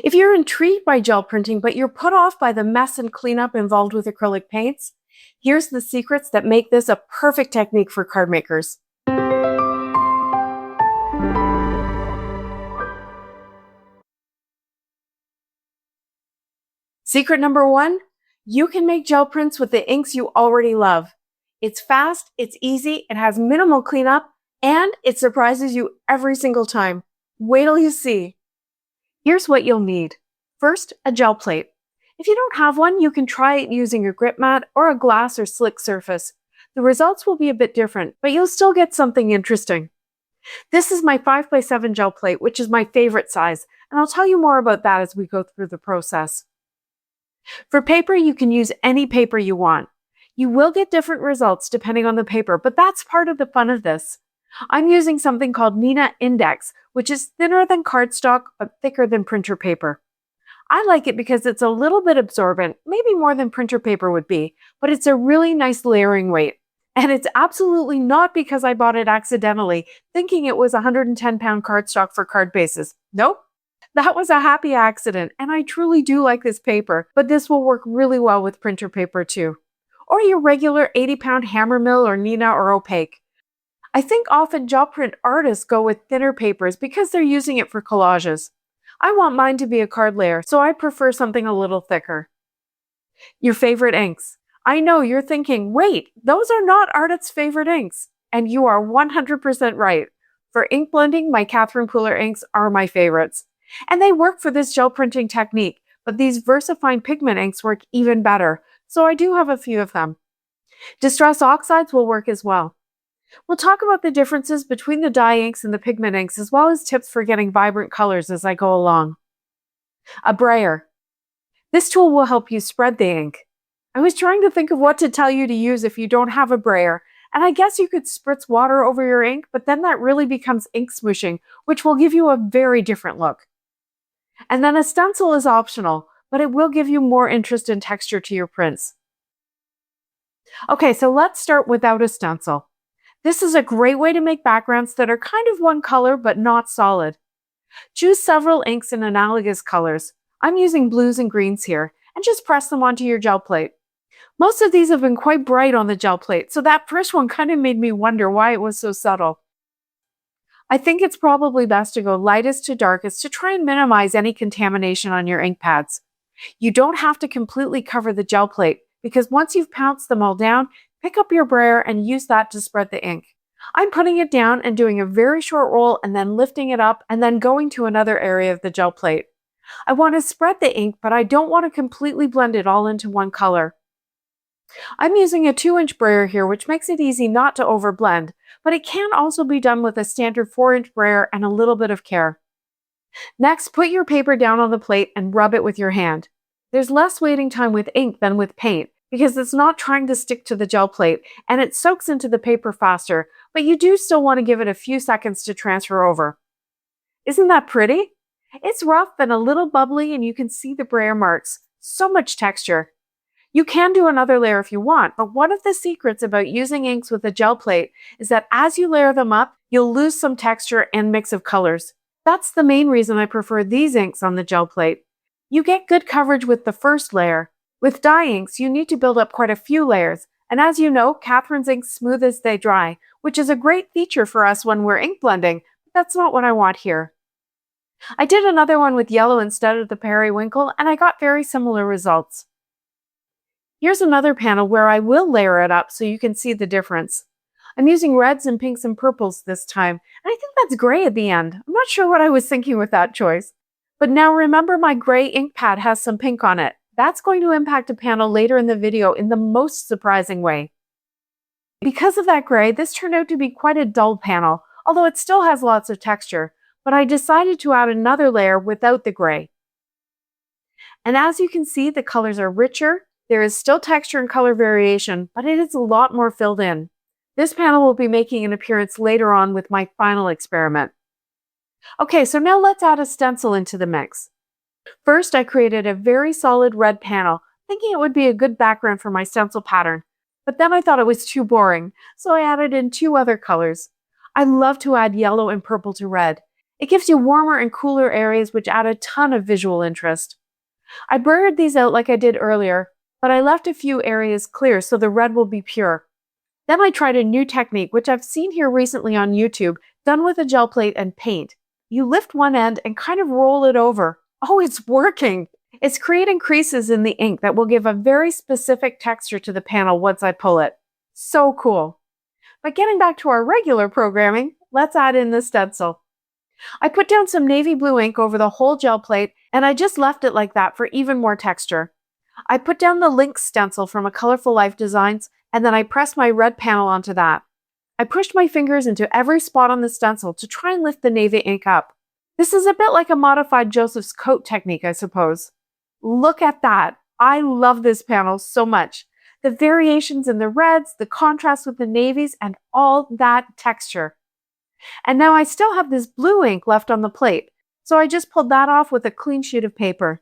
If you're intrigued by gel printing, but you're put off by the mess and cleanup involved with acrylic paints, here's the secrets that make this a perfect technique for card makers. Secret number 1, you can make gel prints with the inks you already love. It's fast, it's easy, it has minimal cleanup, and it surprises you every single time. Wait till you see. Here's what you'll need. First, a gel plate. If you don't have one, you can try it using a grip mat or a glass or slick surface. The results will be a bit different, but you'll still get something interesting. This is my 5x7 gel plate, which is my favorite size, and I'll tell you more about that as we go through the process. For paper, you can use any paper you want. You will get different results depending on the paper, but that's part of the fun of this. I'm using something called Neenah Index, which is thinner than cardstock but thicker than printer paper. I like it because it's a little bit absorbent, maybe more than printer paper would be, but it's a really nice layering weight. And it's absolutely not because I bought it accidentally, thinking it was 110-pound cardstock for card bases. Nope. That was a happy accident, and I truly do like this paper, but this will work really well with printer paper too. Or your regular 80-pound Hammermill or Neenah or Opaque. I think often gel print artists go with thinner papers because they're using it for collages. I want mine to be a card layer, so I prefer something a little thicker. Your favorite inks. I know you're thinking, wait, those are not artists' favorite inks. And you are 100% right. For ink blending, my Catherine Pooler inks are my favorites. And they work for this gel printing technique, but these VersaFine pigment inks work even better, so I do have a few of them. Distress oxides will work as well. We'll talk about the differences between the dye inks and the pigment inks, as well as tips for getting vibrant colors as I go along. A brayer. This tool will help you spread the ink. I was trying to think of what to tell you to use if you don't have a brayer, and I guess you could spritz water over your ink, but then that really becomes ink smooshing, which will give you a very different look. And then a stencil is optional, but it will give you more interest and texture to your prints. Okay, so let's start without a stencil. This is a great way to make backgrounds that are kind of one color but not solid. Choose several inks in analogous colors. I'm using blues and greens here, and just press them onto your gel plate. Most of these have been quite bright on the gel plate, so that first one kind of made me wonder why it was so subtle. I think it's probably best to go lightest to darkest to try and minimize any contamination on your ink pads. You don't have to completely cover the gel plate, because once you've pounced them all down, pick up your brayer and use that to spread the ink. I'm putting it down and doing a very short roll and then lifting it up and then going to another area of the gel plate. I want to spread the ink, but I don't want to completely blend it all into one color. I'm using a 2-inch brayer here, which makes it easy not to overblend, but it can also be done with a standard 4-inch brayer and a little bit of care. Next, put your paper down on the plate and rub it with your hand. There's less waiting time with ink than with paint, because it's not trying to stick to the gel plate and it soaks into the paper faster, but you do still want to give it a few seconds to transfer over. Isn't that pretty? It's rough and a little bubbly, and you can see the brayer marks. So much texture. You can do another layer if you want, but one of the secrets about using inks with a gel plate is that as you layer them up, you'll lose some texture and mix of colors. That's the main reason I prefer these inks on the gel plate. You get good coverage with the first layer. With dye inks, you need to build up quite a few layers, and as you know, Catherine's inks smooth as they dry, which is a great feature for us when we're ink blending, but that's not what I want here. I did another one with yellow instead of the periwinkle, and I got very similar results. Here's another panel where I will layer it up so you can see the difference. I'm using reds and pinks and purples this time, and I think that's gray at the end. I'm not sure what I was thinking with that choice. But now remember, my gray ink pad has some pink on it. That's going to impact a panel later in the video in the most surprising way. Because of that gray, this turned out to be quite a dull panel, although it still has lots of texture, but I decided to add another layer without the gray. And as you can see, the colors are richer. There is still texture and color variation, but it is a lot more filled in. This panel will be making an appearance later on with my final experiment. Okay, so now let's add a stencil into the mix. First, I created a very solid red panel, thinking it would be a good background for my stencil pattern. But then I thought it was too boring, so I added in 2 other colors. I love to add yellow and purple to red, It gives you warmer and cooler areas which add a ton of visual interest. I blurred these out like I did earlier, but I left a few areas clear so the red will be pure. Then I tried a new technique which I've seen here recently on YouTube, done with a gel plate and paint. You lift one end and kind of roll it over. Oh, it's working! It's creating creases in the ink that will give a very specific texture to the panel once I pull it. So cool! But getting back to our regular programming, let's add in the stencil. I put down some navy blue ink over the whole gel plate and I just left it like that for even more texture. I put down the Lynx stencil from a Colorful Life Designs and then I pressed my red panel onto that. I pushed my fingers into every spot on the stencil to try and lift the navy ink up. This is a bit like a modified Joseph's coat technique, I suppose. Look at that! I love this panel so much. The variations in the reds, the contrast with the navies, and all that texture. And now I still have this blue ink left on the plate, so I just pulled that off with a clean sheet of paper.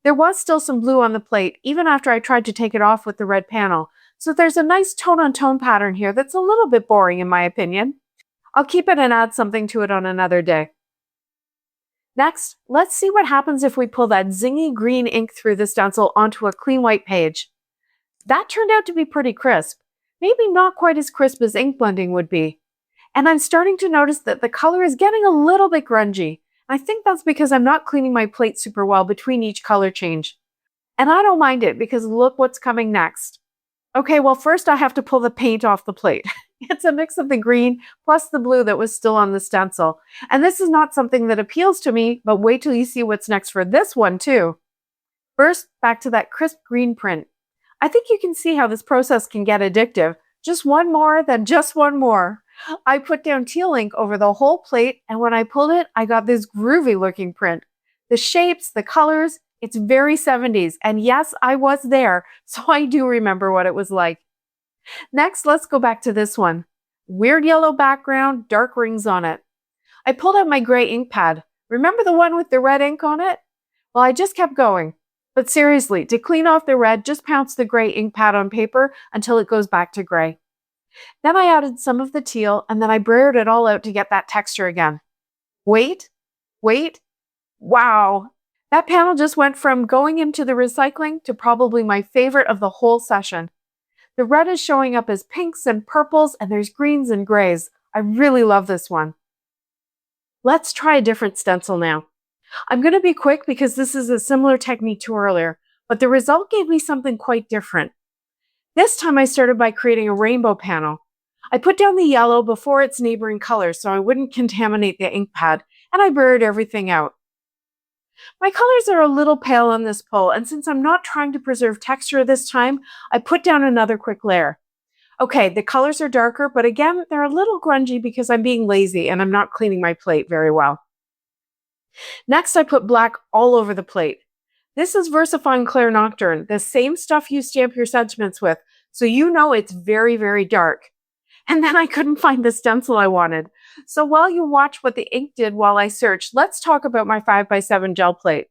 There was still some blue on the plate, even after I tried to take it off with the red panel, so there's a nice tone-on-tone pattern here that's a little bit boring in my opinion. I'll keep it and add something to it on another day. Next, let's see what happens if we pull that zingy green ink through the stencil onto a clean white page. That turned out to be pretty crisp, maybe not quite as crisp as ink blending would be. And I'm starting to notice that the color is getting a little bit grungy. I think that's because I'm not cleaning my plate super well between each color change. And I don't mind it because look what's coming next. Okay, well first I have to pull the paint off the plate. It's a mix of the green plus the blue that was still on the stencil. And this is not something that appeals to me, but wait till you see what's next for this one too. First, back to that crisp green print. I think you can see how this process can get addictive. Just one more, then just one more. I put down teal ink over the whole plate, and when I pulled it, I got this groovy looking print. The shapes, the colors, it's very 70s, and yes, I was there, so I do remember what it was like. Next, let's go back to this one. Weird yellow background, dark rings on it. I pulled out my gray ink pad. Remember the one with the red ink on it? Well, I just kept going. But seriously, to clean off the red, just pounce the gray ink pad on paper until it goes back to gray. Then I added some of the teal and then I blurred it all out to get that texture again. Wait, wow! That panel just went from going into the recycling to probably my favorite of the whole session. The red is showing up as pinks and purples and there's greens and grays. I really love this one. Let's try a different stencil now. I'm going to be quick because this is a similar technique to earlier, but the result gave me something quite different. This time I started by creating a rainbow panel. I put down the yellow before its neighboring colors so I wouldn't contaminate the ink pad, and I blurred everything out. My colors are a little pale on this pull, and since I'm not trying to preserve texture this time, I put down another quick layer. Okay, the colors are darker, but again, they're a little grungy because I'm being lazy and I'm not cleaning my plate very well. Next, I put black all over the plate. This is VersaFine Clair Nocturne, the same stuff you stamp your sentiments with, so you know it's very, very dark. And then I couldn't find the stencil I wanted. So while you watch what the ink did while I searched, let's talk about my 5x7 gel plate.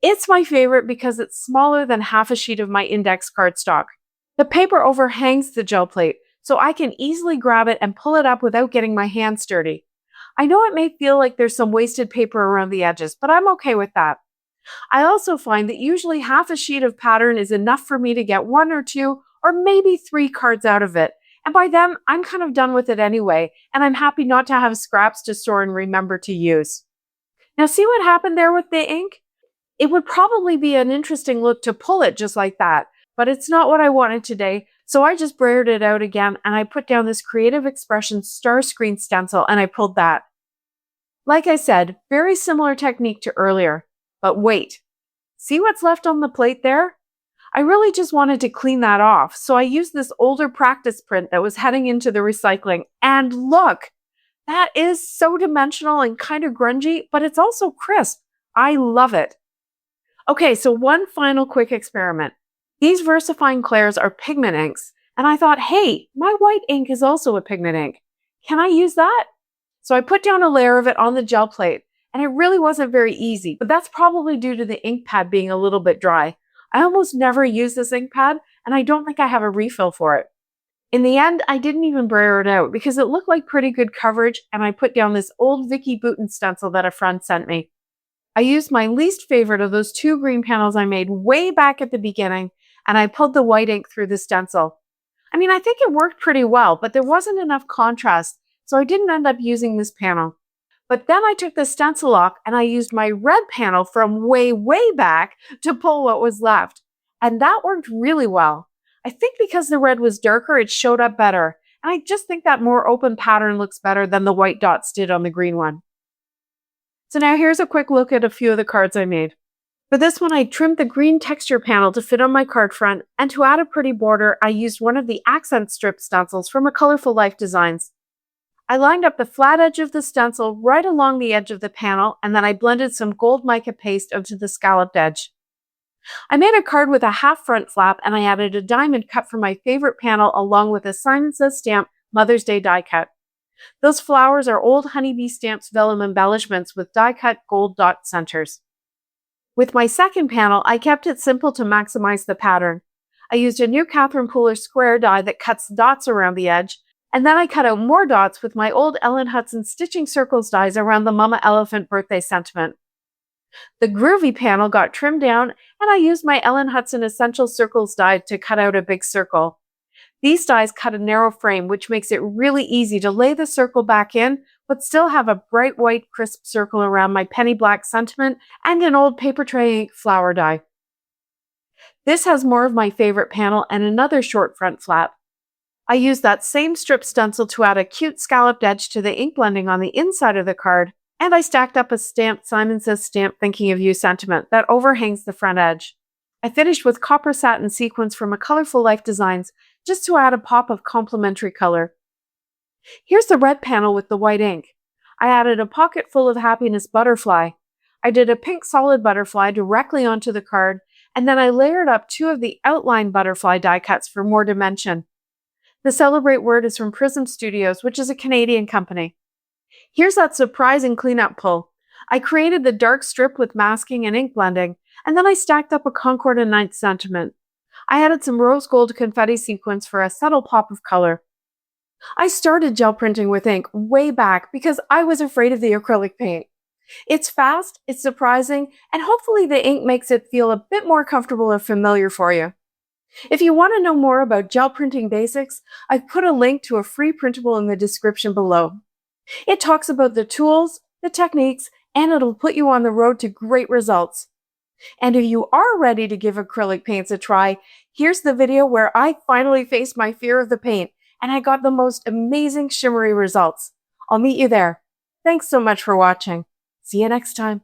It's my favorite because it's smaller than half a sheet of my index cardstock. The paper overhangs the gel plate, so I can easily grab it and pull it up without getting my hands dirty. I know it may feel like there's some wasted paper around the edges, but I'm okay with that. I also find that usually half a sheet of pattern is enough for me to get 1 or 2 or maybe 3 cards out of it. And by then, I'm kind of done with it anyway, and I'm happy not to have scraps to store and remember to use. Now see what happened there with the ink? It would probably be an interesting look to pull it just like that, but it's not what I wanted today, so I just blurred it out again and I put down this Creative Expression star screen stencil and I pulled that. Like I said, very similar technique to earlier, but wait. See what's left on the plate there? I really just wanted to clean that off, so I used this older practice print that was heading into the recycling, and look! That is so dimensional and kind of grungy, but it's also crisp. I love it. Okay, so one final quick experiment. These VersaFine Clairs are pigment inks, and I thought, hey, my white ink is also a pigment ink. Can I use that? So I put down a layer of it on the gel plate, and it really wasn't very easy, but that's probably due to the ink pad being a little bit dry. I almost never use this ink pad, and I don't think I have a refill for it. In the end, I didn't even blur it out because it looked like pretty good coverage, and I put down this old Vicky Bouton stencil that a friend sent me. I used my least favorite of those 2 green panels I made way back at the beginning, and I pulled the white ink through the stencil. I mean, I think it worked pretty well, but there wasn't enough contrast, so I didn't end up using this panel. But then I took the stencil lock and I used my red panel from way back to pull what was left. And that worked really well. I think because the red was darker, it showed up better. And I just think that more open pattern looks better than the white dots did on the green one. So now here's a quick look at a few of the cards I made. For this one, I trimmed the green texture panel to fit on my card front, and to add a pretty border, I used one of the accent strip stencils from a Colorful Life Designs. I lined up the flat edge of the stencil right along the edge of the panel, and then I blended some gold mica paste onto the scalloped edge. I made a card with a half front flap, and I added a diamond cut from my favorite panel along with a Simon Says stamp Mother's Day die cut. Those flowers are old Honeybee Stamps vellum embellishments with die-cut gold dot centers. With my second panel, I kept it simple to maximize the pattern. I used a new Catherine Pooler square die that cuts dots around the edge, and then I cut out more dots with my old Ellen Hudson Stitching Circles dies around the Mama Elephant birthday sentiment. The groovy panel got trimmed down, and I used my Ellen Hudson Essential Circles die to cut out a big circle. These dies cut a narrow frame, which makes it really easy to lay the circle back in, but still have a bright white crisp circle around my penny black sentiment and an old paper tray ink flower die. This has more of my favorite panel and another short front flap. I used that same strip stencil to add a cute scalloped edge to the ink blending on the inside of the card, and I stacked up a stamped Simon Says stamp Thinking of You sentiment that overhangs the front edge. I finished with copper satin sequins from a Colorful Life Designs just to add a pop of complementary color. Here's the red panel with the white ink. I added a pocket full of happiness butterfly. I did a pink solid butterfly directly onto the card, and then I layered up 2 of the outline butterfly die cuts for more dimension. The Celebrate word is from Prism Studios, which is a Canadian company. Here's that surprising cleanup pull. I created the dark strip with masking and ink blending, and then I stacked up a Concord and Ninth sentiment. I added some rose gold confetti sequins for a subtle pop of color. I started gel printing with ink way back because I was afraid of the acrylic paint. It's fast, it's surprising, and hopefully the ink makes it feel a bit more comfortable or familiar for you. If you want to know more about gel printing basics, I've put a link to a free printable in the description below. It talks about the tools, the techniques, and it'll put you on the road to great results. And if you are ready to give acrylic paints a try, here's the video where I finally faced my fear of the paint and I got the most amazing shimmery results. I'll meet you there. Thanks so much for watching. See you next time.